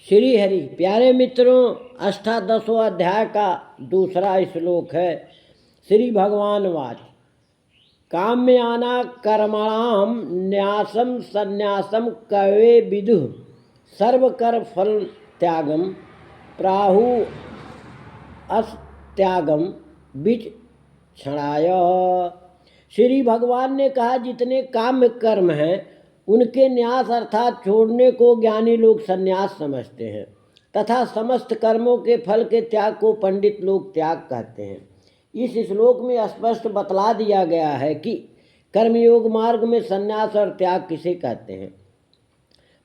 श्री हरि प्यारे मित्रों, अष्टादशवां अध्याय का दूसरा श्लोक है। श्री भगवान वाच काम में आना कर्मणाम न्यासम संन्यासम कवे विदु सर्वकर फल त्यागम प्राहु अस्त्यागम बीच क्षणाय। श्री भगवान ने कहा, जितने काम्य कर्म हैं उनके न्यास अर्थात छोड़ने को ज्ञानी लोग संन्यास समझते हैं तथा समस्त कर्मों के फल के त्याग को पंडित लोग त्याग कहते हैं। इस श्लोक में स्पष्ट बतला दिया गया है कि कर्मयोग मार्ग में संन्यास और त्याग किसे कहते हैं,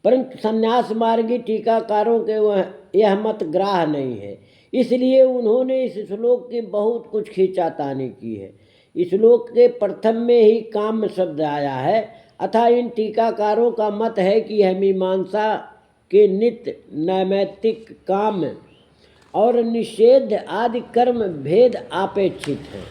परंतु संन्यास मार्गी टीकाकारों के यह मत ग्राह्य नहीं है, इसलिए उन्होंने इस श्लोक की बहुत कुछ खींचातानी की है। इस श्लोक के प्रथम में ही काम शब्द आया है, अतः इन टीकाकारों का मत है कि यह मीमांसा के नित्य नैमित्तिक काम और निषेध आदि कर्म भेद अपेक्षित है।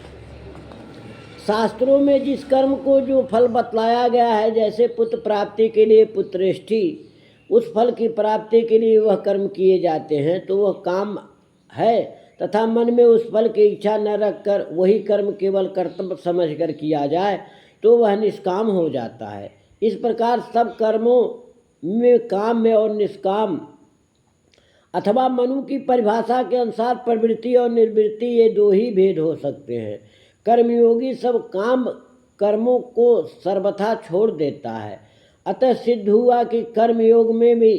शास्त्रों में जिस कर्म को जो फल बतलाया गया है, जैसे पुत्र प्राप्ति के लिए पुत्रेष्ठी, उस फल की प्राप्ति के लिए वह कर्म किए जाते हैं तो वह काम है, तथा मन में उस फल की इच्छा न रखकर वही कर्म केवल कर्तव्य समझकर किया जाए तो वह निष्काम हो जाता है। इस प्रकार सब कर्मों में काम में और निष्काम अथवा मनु की परिभाषा के अनुसार प्रवृत्ति और निर्वृत्ति ये दो ही भेद हो सकते हैं। कर्मयोगी सब काम कर्मों को सर्वथा छोड़ देता है, अतः सिद्ध हुआ कि कर्मयोग में भी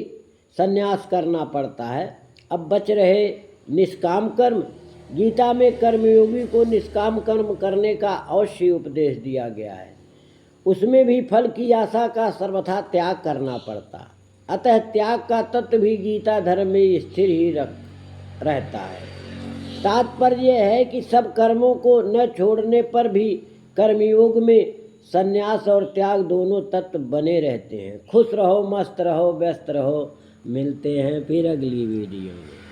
संन्यास करना पड़ता है। अब बच रहे निष्काम कर्म। गीता में कर्मयोगी को निष्काम कर्म करने का अवश्य उपदेश दिया गया है, उसमें भी फल की आशा का सर्वथा त्याग करना पड़ता, अतः त्याग का तत्व भी गीता धर्म में स्थिर ही रहता है। तात्पर्य यह है कि सब कर्मों को न छोड़ने पर भी कर्मयोग में संन्यास और त्याग दोनों तत्व बने रहते हैं। खुश रहो, मस्त रहो, व्यस्त रहो। मिलते हैं फिर अगली वीडियो में।